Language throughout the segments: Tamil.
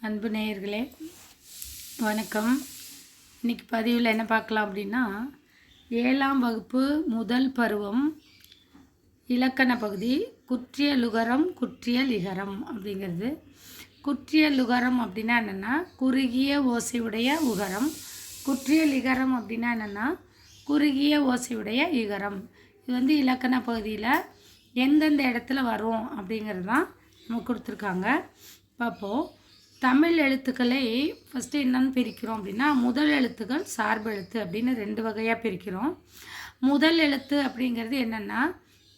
அன்பு நேயர்களே வணக்கம். இன்றைக்கி பதிவில் என்ன பார்க்கலாம் அப்படின்னா, 7ஆம் வகுப்பு முதல் பருவம் இலக்கண பகுதி குற்றியலுகரம் குற்றியலிகரம் அப்படிங்கிறது. குற்றியலுகரம் அப்படின்னா என்னென்னா குறுகிய ஓசையுடைய உகரம். குற்றியலிகரம் அப்படின்னா என்னென்னா குறுகிய ஓசையுடைய இகரம். இது இலக்கண பகுதியில் எந்தெந்த இடத்துல வரும் அப்படிங்கிறது தான் நமக்கு கொடுத்துருக்காங்க. பார்ப்போம். தமிழ் எழுத்துக்களை ஃபஸ்ட்டு என்னென்னு பிரிக்கிறோம் அப்படின்னா, முதல் எழுத்துக்கள் சார்பு எழுத்து அப்படின்னு 2 வகையாக பிரிக்கிறோம். முதல் எழுத்து அப்படிங்கிறது என்னென்னா,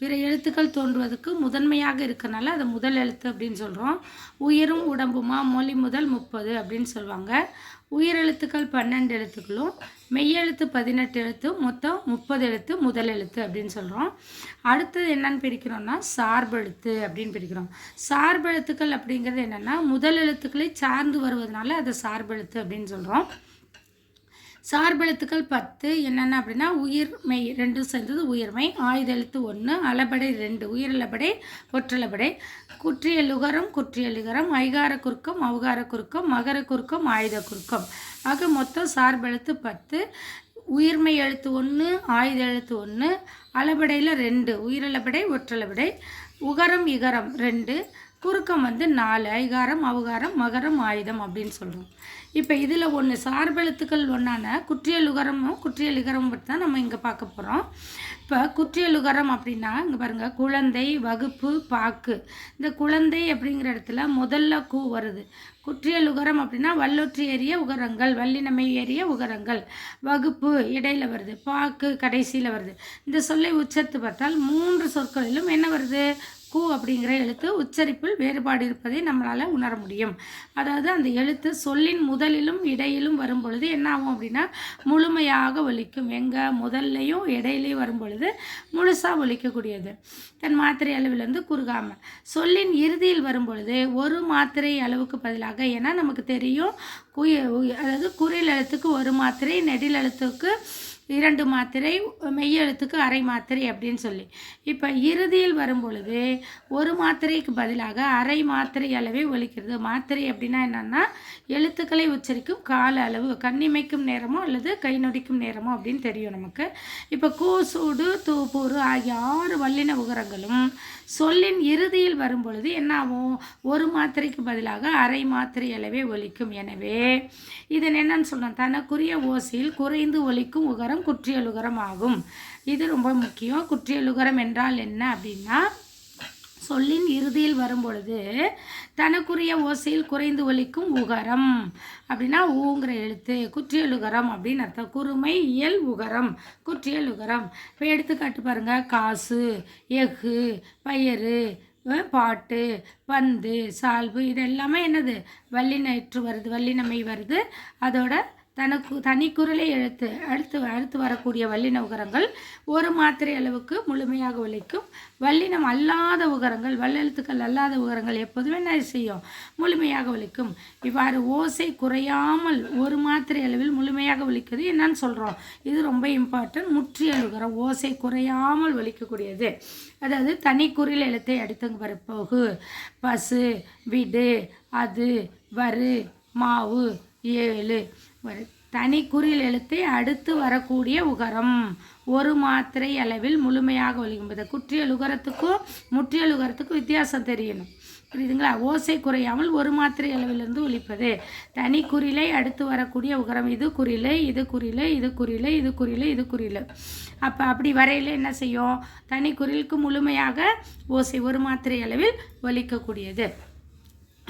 பிற எழுத்துக்கள் தோன்றுவதற்கு முதன்மையாக இருக்கனால அதை முதல் எழுத்து அப்படின்னு சொல்கிறோம். உயிரும் உடம்புமா மொழி முதல் 30 அப்படின்னு சொல்லுவாங்க. உயிரெழுத்துக்கள் 12 எழுத்துக்களும் மெய்யெழுத்து 18 எழுத்து மொத்தம் 30 எழுத்து முதல் எழுத்து அப்படின்னு சொல்கிறோம். அடுத்தது என்னென்னு பிரிக்கிறோம்னா சார்பெழுத்து அப்படின்னு பிரிக்கிறோம். சார்பெழுத்துக்கள் அப்படிங்கிறது என்னென்னா முதல் எழுத்துக்களை சார்ந்து வருவதனால அதை சார்பெழுத்து அப்படின்னு சொல்கிறோம். சார்பெழுத்துக்கள் 10 என்னென்ன அப்படின்னா உயிர் மெய் ரெண்டும் சேர்ந்தது உயிர்மை. ஆயுத எழுத்து 1, அளபடை 2, உயிரளபடை ஒற்றளபடை. குற்றியலுகரம் குற்றியலிகரம், ஐகார குறுக்கம் அவுகார குறுக்கம், மகர குறுக்கம் ஆயுத குறுக்கம். ஆக மொத்தம் சார்பெழுத்து 10. உயிர்மை எழுத்து 1, ஆயுத எழுத்து 1, அளபடையில் 2, உயிரளபடை ஒற்றளபடை. உகரம் இகரம் 2, குறுக்கம் 4, ஐகாரம் அவுகாரம் மகரம் ஆயுதம் அப்படின்னு சொல்கிறோம். இப்போ இதில் ஒன்று சார்பெழுத்துக்கள் ஒன்றான குற்றியலுகரமும் குற்றியலிகரமும் பற்றி தான் நம்ம இங்கே பார்க்க போகிறோம். இப்போ குற்றியலுகரம் அப்படின்னா இங்கே பாருங்கள், குழந்தை, வகுப்பு, பாக்கு. இந்த குழந்தை அப்படிங்கிற இடத்துல முதல்ல கூ வருது. குற்றியலுகரம் அப்படின்னா வல்லொற்றி ஏறிய உகரங்கள், வல்லினமை ஏறிய உகரங்கள். வகுப்பு இடையில் வருது, பாக்கு கடைசியில் வருது. இந்த சொல்லை உச்சரித்து பார்த்தால் 3 சொற்களிலும் என்ன வருது? கூ அப்படிங்கிற எழுத்து உச்சரிப்பில் வேறுபாடு இருப்பதை நம்மளால் உணர முடியும். அதாவது அந்த எழுத்து சொல்லின் முதலிலும் இடையிலும் வரும் பொழுது என்ன ஆகும் அப்படின்னா முழுமையாக ஒலிக்கும். எங்கே முதல்லையும் இடையிலையும் வரும் பொழுது முழுசாக ஒலிக்கக்கூடியது. தன் மாத்திரை அளவிலிருந்து குறுகாமல். சொல்லின் இறுதியில் வரும் பொழுது ஒரு மாத்திரை அளவுக்கு பதிலாக, ஏன்னா நமக்கு தெரியும் அதாவது குறில் எழுத்துக்கு 1 மாத்திரை, நெடில் எழுத்துக்கு 2 மாத்திரை, மெய்யெழுத்துக்கு அரை மாத்திரை அப்படின்னு சொல்லி. இப்போ இறுதியில் வரும் பொழுது 1 மாத்திரைக்கு பதிலாக அரை மாத்திரை அளவே ஒலிக்கிறது. மாத்திரை அப்படின்னா என்னென்னா எழுத்துக்களை உச்சரிக்கும் கால அளவு, கண்ணிமைக்கும் நேரமோ அல்லது கை நொடிக்கும் நேரமோ அப்படின்னு தெரியும் நமக்கு. இப்போ கூ, சூடு, தூப்பூறு ஆகிய 6 வல்லின உகரங்களும் சொல்லின் இறுதியில் வரும் பொழுது என்ன ஆகும்? 1 மாத்திரைக்கு பதிலாக அரை மாத்திரை அளவே ஒலிக்கும். எனவே இதன் என்னன்னு சொல்கிறோம்? தனக்குரிய ஓசையில் குறைந்து ஒலிக்கும் உகரம் குற்றியலுகரம் ஆகும். இது ரொம்ப முக்கியம். குற்றியலுகரம் என்றால் என்ன அப்படின்னா, சொல்லின் இறுதியில் வரும் பொழுது தனக்குரிய ஓசையில் குறைந்து ஒலிக்கும் உகரம் அப்படின்னா ஊங்கிற எழுத்து குற்றியலுகரம் அப்படின்னு அர்த்தம். குறுமை இயல் உகரம் குற்றியலுகரம். இப்போ எடுத்துக்காட்டு பாருங்கள், காசு, எஃகு, பயறு, பாட்டு, பந்து, சால்பு, இது எல்லாமே என்னது? வல்லினற்று வருது, வல்லினமை வருது. அதோட தனிக்குறளை அடுத்து வரக்கூடிய வல்லின உகரங்கள் 1 மாத்திரை அளவுக்கு முழுமையாக ஒலிக்கும். வல்லினம் அல்லாத உகரங்கள், வல்லெழுத்துக்கள் அல்லாத உகரங்கள் எப்போதுமே என்ன செய்யும்? முழுமையாக ஒலிக்கும். இவ்வாறு ஓசை குறையாமல் 1 மாத்திரை அளவில் முழுமையாக ஒலிக்கிறது என்னன்னு சொல்கிறோம்? இது ரொம்ப இம்பார்ட்டன்ட். முற்றியலுகரம் ஓசை குறையாமல் ஒலிக்கக்கூடியது. அதாவது தனிக்குறில் எழுத்தை அடுத்தங்க வரப்போகு, பசு, விடு, அது, வரு, மாவு, 7 தனி குறில் எழுத்தை அடுத்து வரக்கூடிய உகரம் 1 மாத்திரை அளவில் முழுமையாக ஒலிக்கும்போது குற்றியலுகரத்துக்கும் முற்றியலுகரத்துக்கும் வித்தியாசம் தெரியணும். புரியுதுங்களா? ஓசை குறையாமல் 1 மாத்திரை அளவிலிருந்து ஒலிப்பது. தனி குறிலை அடுத்து வரக்கூடிய உகரம். இது குறிலை, இது குறிலை, இது குறிலை, இது குறிலை, இது குறிலை. அப்போ அப்படி வரையில் என்ன செய்யும்? தனி குறிலுக்கு முழுமையாக ஓசை 1 மாத்திரை அளவில் ஒலிக்கக்கூடியது.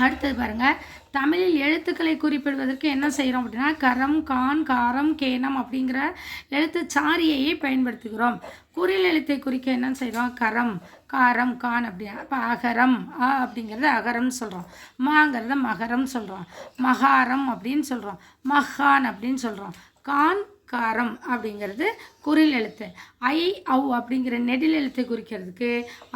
அடுத்தது பாருங்கள், தமிழில் எழுத்துக்களை குறிப்பிடுவதற்கு என்ன செய்கிறோம் அப்படின்னா கரம், கான், காரம், கேனம் அப்படிங்கிற எழுத்து சாரியையை பயன்படுத்துகிறோம். குறில் எழுத்தை குறிக்க என்ன செய்கிறோம்? கரம், காரம், கான் அப்படின்னா. இப்போ அகரம் அப்படிங்கிறது அகரம்னு சொல்கிறோம். மாங்கிறத மகரம் சொல்கிறோம். மகாரம் அப்படின்னு சொல்கிறோம். மகான் அப்படின்னு சொல்கிறோம். கான், காரம் அப்படிங்கிறது குறில் எழுத்து. ஐ, அவு அப்படிங்கிற நெடில் எழுத்தை குறிக்கிறதுக்கு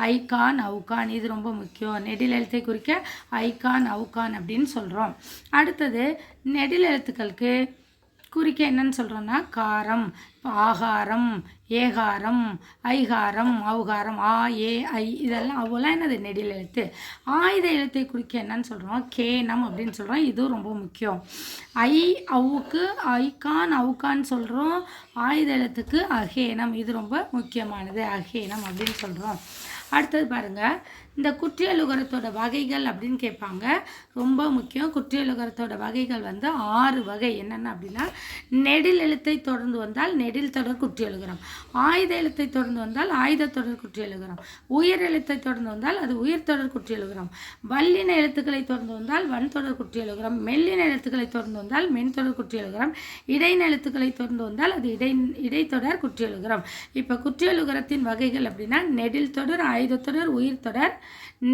ஐகான், அவுகான். இது ரொம்ப முக்கியம். நெடில் எழுத்தை குறிக்க ஐகான், அவுகான் அப்படின்னு சொல்கிறோம். அடுத்தது நெடில் எழுத்துக்களுக்கு குறிக்க என்னன்னு சொல்கிறோன்னா காரம், ஆகாரம், ஏகாரம், ஐகாரம், ஔகாரம், ஆ, ஏ, ஐ இதெல்லாம் அவ்வளோலாம் என்னது நெடில் எழுத்து. ஆயுத எழுத்தை குறிக்க என்னன்னு சொல்கிறோம் கேனம் அப்படின்னு சொல்கிறோம். இதுவும் ரொம்ப முக்கியம். ஐ, அவுக்கு, ஐகான், அவுக்கான்னு சொல்கிறோம். ஆயுத எழுத்துக்கு அகேனம், இது ரொம்ப முக்கியமானது, அகேனம் அப்படின்னு சொல்கிறோம். அடுத்தது பாருங்கள், இந்த குற்றியலுகரத்தோட வகைகள் அப்படின்னு கேட்பாங்க. ரொம்ப முக்கியம். குற்றியலுகரத்தோட வகைகள் வந்து 6 வகை. என்னென்ன அப்படின்னா, நெடில் எழுத்தை தொடர்ந்து வந்தால் நெடில் தொடர் குற்றியலுகரம், ஆயுத எழுத்தை தொடர்ந்து வந்தால் ஆயுத தொடர் குற்றியலுகரம், உயர் எழுத்தை தொடர்ந்து வந்தால் அது உயிர் தொடர் குற்றியலுகரம், வல்லின எழுத்துக்களை தொடர்ந்து வந்தால் வன்தொடர் குற்றியலுகரம், மெல்லின எழுத்துக்களை தொடர்ந்து வந்தால் மென்தொடர் குற்றியலுகரம், இடையின எழுத்துக்களை தொடர்ந்து வந்தால் அது இடைத்தொடர் குற்றியலுகரம். இப்போ குற்றியலுகரத்தின் வகைகள் அப்படின்னா, நெடில் தொடர், ஆயுத தொடர், உயிர் தொடர்,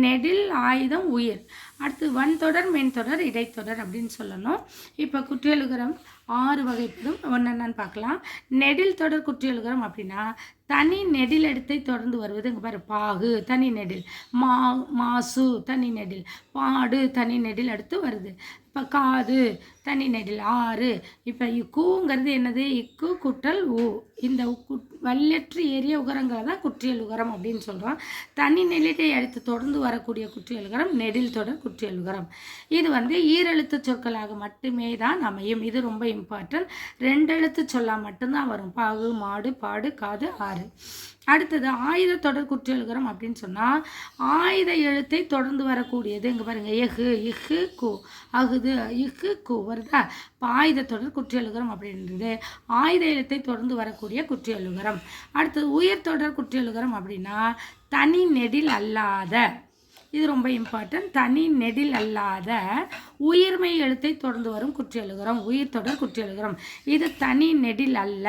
நெடில், ஆயுதம், உயிர். அடுத்து வன்தொடர், மென்தொடர், இடைத்தொடர் அப்படின்னு சொல்லணும். இப்போ குற்றியலுகரம் 6 வகைப்படும். ஒன்னென்னு பார்க்கலாம். நெடில் தொடர் குற்றியலுகரம் அப்படின்னா, தனி நெடில் எழுத்தை தொடர்ந்து வருவது. இங்கே பாரு, பாகு தனி நெடில், மாசு தனி நெடில், பாடு தனி நெடில் அடுத்து வருது. இப்போ காது தனி நெடில் 6. இப்போ கூங்கிறது என்னது, இக்கு குட்டல் ஊ. இந்த வல்லற்று ஏறிய உகரங்களை தான் குற்றியல் உகரம் அப்படின்னு சொல்கிறோம். தனி நெடிலை அடுத்து தொடர்ந்து வரக்கூடிய குற்றியலுகரம் நெடில் தொடர் குற்றியலுகரம். இது வந்து ஈரெழுத்து சொற்களாக மட்டுமே தான் அமையும். இது ரொம்ப இம்பார்ட்டன்ட். 2 எழுத்து சொல்லாக மட்டும்தான் வரும். பாகு, மாடு, பாடு, காது 6. அடுத்தது ஆயுத தொடர் குற்றியலுகரம் அப்படின்னு சொன்னால், ஆயுத எழுத்தை தொடர்ந்து வரக்கூடியது. இங்கே பாருங்கள், எஃகு, இஹு, கு, அகுது, இஹு, கு வருதா. இப்போ ஆயுத தொடர் குற்றியலுகரம் அப்படின்றது ஆயுத எழுத்தை தொடர்ந்து வரக்கூடிய குற்றியலுகரம். அடுத்தது உயர் தொடர் குற்றியலுகரம் அப்படின்னா, தனி நெடில் அல்லாத, இது ரொம்ப இம்பார்ட்டன்ட், தனி நெடில் அல்லாத உயிர்மை எழுத்தை தொடர்ந்து வரும் குற்றியலுகரம் உயிர் தொடர் குற்றியலுகரம். இது தனி நெடில் அல்ல.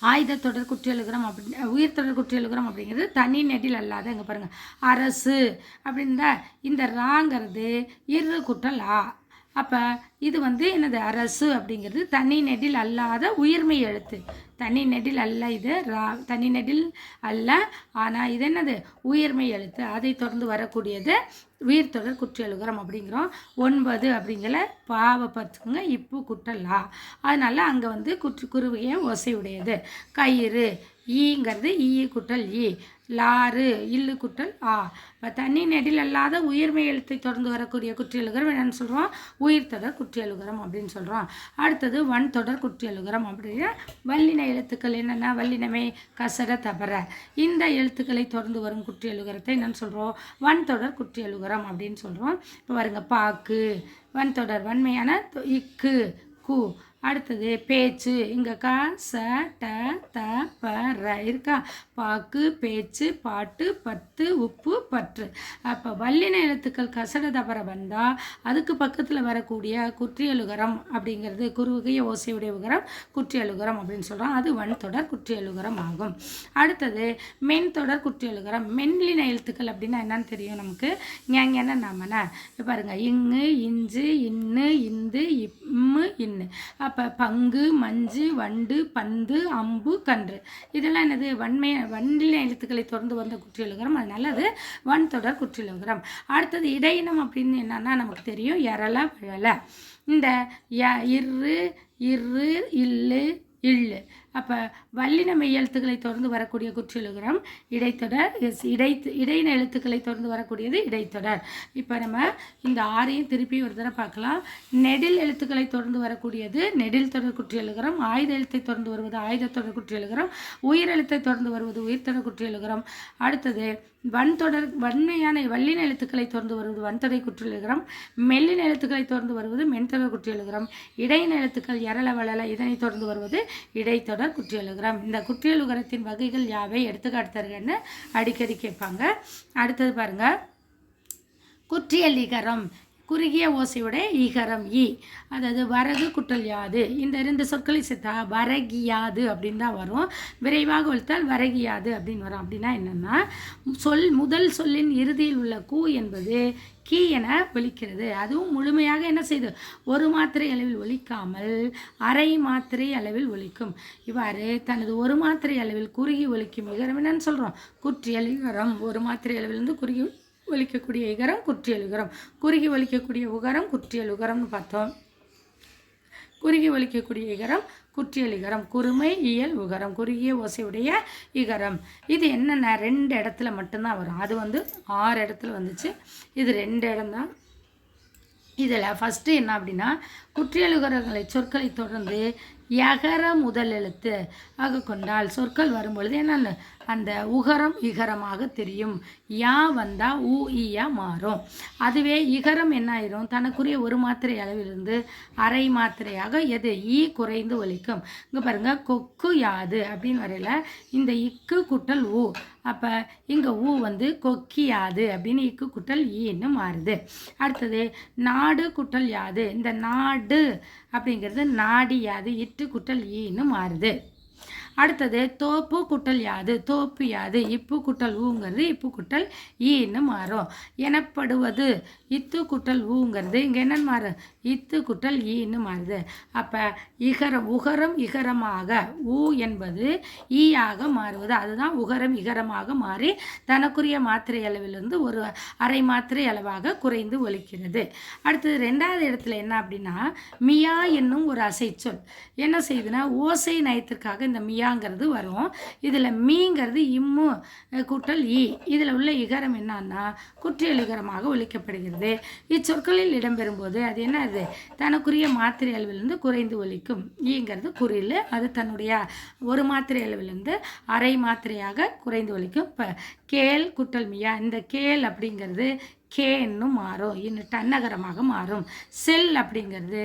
ஆயுத தொடர் குற்றியலுகரம் அப்படி, உயிர் தொடர் குற்றியலுகரம் அப்படிங்கிறது தனி நெடில் அல்லாத. இங்கே பாருங்கள், அரசு அப்படின்னா இந்த ராங்கிறது இரு குட்டல் ஆ. அப்போ இது வந்து என்னது, அரசு அப்படிங்கிறது தனி நெடில் அல்லாத உயிர்மை எழுத்து. தனி நெடில் அல்ல, இது தனி நெடில் அல்ல, ஆனால் இது என்னது, உயிர்மை எழுத்து. அதை தொடர்ந்து வரக்கூடியது உயிர் தொடர் குற்றியலுகரம் அப்படிங்கிறோம். 9 அப்படிங்கிற பாவை பார்த்துக்கோங்க, இப்பு குட்டல்லா. அதனால் அங்கே வந்து குறுகிய ஓசை உடையது. கயிறு, ஈங்கிறது ஈ குட்டல் ஈ, லாறு இல்லு குட்டல் ஆ. இப்போ தனி நெடில் அல்லாத உயிர்மை எழுத்தை தொடர்ந்து வரக்கூடிய குற்றியலுகரம் என்னென்னு சொல்கிறோம், உயிர் தொடர் குற்றியலுகரம் அப்படின்னு சொல்கிறோம். அடுத்தது வன் தொடர் குற்றியலுகரம் அப்படின்னா, வல்லின எழுத்துக்கள் என்னென்ன, வல்லினமே, கசர, தபர, இந்த எழுத்துக்களை தொடர்ந்து வரும் குற்றியலுகரத்தை என்னென்னு சொல்கிறோம், வன் தொடர் குற்றியலுகரம் அப்படின்னு சொல்கிறோம். இப்போ பாருங்க, பாக்கு வன் தொடர், வன்மையான இக்கு, கு. அடுத்தது பேச்சு, இங்கே க, ச, ட, த, ப, ர இருக்கா. பாக்கு, பேச்சு, பாட்டு, பத்து, உப்பு, பற்று. அப்போ வல்லின எழுத்துக்கள் கசட தபர வந்தால் அதுக்கு பக்கத்தில் வரக்கூடிய குற்றியலுகரம் அப்படிங்கிறது குறுகிய ஓசையுடைய உகரம் குற்றியலுகரம் அப்படின்னு சொல்கிறோம். அது வன் தொடர் குற்றியலுகரம் ஆகும். அடுத்தது மென் தொடர் குற்றியலுகரம். மென்லின எழுத்துக்கள் அப்படின்னா என்னன்னு தெரியும் நமக்கு, ஞான நம்மன. பாருங்க, இங்கு, இஞ்சு, இன்னு, இந்து, இம்மு, இன்னு. அப்போ பங்கு, மஞ்சு, வண்டு, பந்து, அம்பு, கன்று இதெல்லாம் என்னது, வன்னில எழுத்துக்களை தொடர்ந்து வந்த குற்றியலுகரம். அதனால அது வன் தொடர் குற்றியலுகரம். அடுத்தது இடையினம் அப்படின்னு என்னன்னா நமக்கு தெரியும், எரல, விழல. இந்த இரு, இரு, இல்லு, இல்லு. அப்போ வல்லின மெய் எழுத்துக்களை தொடர்ந்து வரக்கூடிய குற்றியலுகரம் இடைத்தொடர். இடையின எழுத்துக்களை தொடர்ந்து வரக்கூடியது இடைத்தொடர். இப்போ நம்ம இந்த 6ஐயும் திருப்பி ஒரு தடவை பார்க்கலாம். நெடில் எழுத்துக்களை தொடர்ந்து வரக்கூடியது நெடில் தொடர் குற்றியலுகரம், ஆயுத எழுத்தை தொடர்ந்து வருவது ஆயுத தொடர் குற்றியலுகரம், உயிர் எழுத்தை தொடர்ந்து வருவது உயிர் தொடர் குற்றியலுகரம். அடுத்தது வன்தொடர், வன்மையான வல்லின எழுத்துக்களை தொடர்ந்து வருவது வன்தொடர் குற்றியலுகரம், மெல்லின எழுத்துக்களை தொடர்ந்து வருவது மென்தொடர் குற்றியலுகரம், இடையின எழுத்துக்கள் எரள, வளல இதனை தொடர்ந்து வருவது இடைத்தொடர் குற்றியலுகரம். இந்த குற்றியலுகரத்தின் வகைகள் யாவை, எடுத்துக்காட்டு தருகன்னு அடிக்கடி கேட்பாங்க. அடுத்தது பாருங்க, குற்றியலிகரம், குறுகிய ஓசையுடைய ஈகரம் ஈ. அதாவது வரகு குட்டல் யாது, இந்த 2 சொற்களை சேர்த்தா வரகியாது அப்படின்னு தான் வரும். விரைவாக ஒழித்தால் வரகியாது அப்படின்னு வரும். அப்படின்னா என்னென்னா, முதல் சொல்லின் இறுதியில் உள்ள கூ என்பது கீ என ஒலிக்கிறது. அதுவும் முழுமையாக என்ன செய்து, ஒரு மாத்திரை அளவில் ஒலிக்காமல் அரை மாத்திரை அளவில் ஒலிக்கும். இவ்வாறு தனது ஒரு மாத்திரை அளவில் குறுகி ஒலிக்கும் இகரம் என்னன்னு சொல்கிறோம், குற்றியல் இகரம். ஒரு மாத்திரை அளவிலிருந்து குறுகி ஒலிக்கக்கூடிய இகரம் குற்றியலுகரம், குறுகி ஒலிக்கக்கூடிய உகரம் குற்றியலுகரம்னு பார்த்தோம். குறுகி ஒலிக்கக்கூடிய இகரம் குற்றியல் இகரம். குறுமை இயல் உகரம், குறுகிய ஓசையுடைய இகரம். இது என்னென்ன 2 இடத்துல மட்டும்தான் வரும். அது 6 இடத்துல வந்துச்சு, இது 2 இடம்தான். இதில் ஃபஸ்ட்டு என்ன அப்படின்னா, குற்றியலுகரங்களை சொற்களை தொடர்ந்து யகர முதல் எழுத்து ஆக கொண்டால் சொற்கள் வரும்பொழுது என்னென்ன அந்த உகரம் இகரமாக தெரியும். யா வந்தால் ஊ ஈயா மாறும். அதுவே இகரம் என்ன ஆயிரும், தனக்குரிய ஒரு மாத்திரை அளவிலிருந்து அரை மாத்திரையாக எது ஈ குறைந்து ஒலிக்கும். இங்கே பாருங்கள், கொக்கு யாது அப்படின்னு வரையில் இந்த இக்கு குட்டல் ஊ, அப்போ இங்கே ஊ கொக்கியாது அப்படின்னு இக்கு குட்டல் ஈன்னு மாறுது. அடுத்தது நாடு குட்டல் யாது, இந்த நாடு அப்படிங்கிறது நாடி யாது இட்டு குட்டல் ஈன்னு மாறுது. அடுத்தது தோப்பு குட்டல் யாது, தோப்பு யாது இப்பு குட்டல் ஊங்கிறது இப்பு குட்டல் ஈன்னு மாறும். எனப்படுவது இத்து குட்டல் ஊங்கிறது இங்கே என்னன்னு மாறும், இத்து குட்டல் ஈன்னு மாறுது. அப்போ இகரம் உகரம் இகரமாக ஊ என்பது ஈயாக மாறுவது, அதுதான் உகரம் இகரமாக மாறி தனக்குரிய மாத்திரை அளவிலிருந்து ஒரு அரை மாத்திரை அளவாக குறைந்து ஒலிக்கிறது. அடுத்தது 2வது இடத்துல என்ன அப்படின்னா, மியா என்னும் ஒரு அசைச்சொல் என்ன செய்யுதுன்னா, ஓசை நயத்திற்காக இந்த மியாங்கிறது வரும். இதில் மீங்கிறது இம்மு கூட்டல் ஈ, இதில் உள்ள இகரம் என்னன்னா குற்றியல் இகரமாக ஒலிக்கப்படுகிறது. இச்சொற்களில் இடம்பெறும்போது அது என்ன, அது தனக்குரிய மாத்திரை அளவிலிருந்து குறைந்து ஒலிக்கும். ஈங்கிறது குறில், அது தன்னுடைய ஒரு மாத்திரை அளவிலிருந்து அரை மாத்திரையாக குறைந்து ஒலிக்கும். இப்போ கேள் குட்டல் மியா, இந்த கேள் அப்படிங்கிறது கேன்னு மாறும், இன்னும் டன்னகரமாக மாறும். செல் அப்படிங்கிறது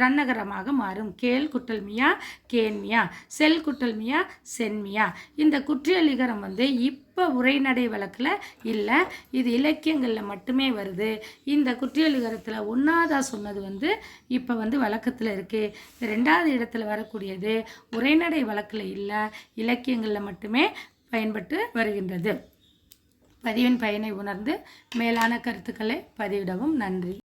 ரன்னகரமாக மாறும். கேள் குட்டல் மியா கேன்மியா, செல் குட்டல் மியா சென்மியா. இந்த குற்றியலிகரம் இப்போ உரைநடை வழக்கில் இல்லை, இது இலக்கியங்களில் மட்டுமே வருது. இந்த குற்றியலிகரத்தில் 1ஆவதா சொன்னது இப்போ வழக்கத்தில் இருக்குது. 2வது இடத்துல வரக்கூடியது உரைநடை வழக்கில் இல்லை, இலக்கியங்களில் மட்டுமே பயன்பட்டு வருகின்றது. பதிவின் பயனை உணர்ந்து மேலான கருத்துக்களை பதிவிடவும். நன்றி.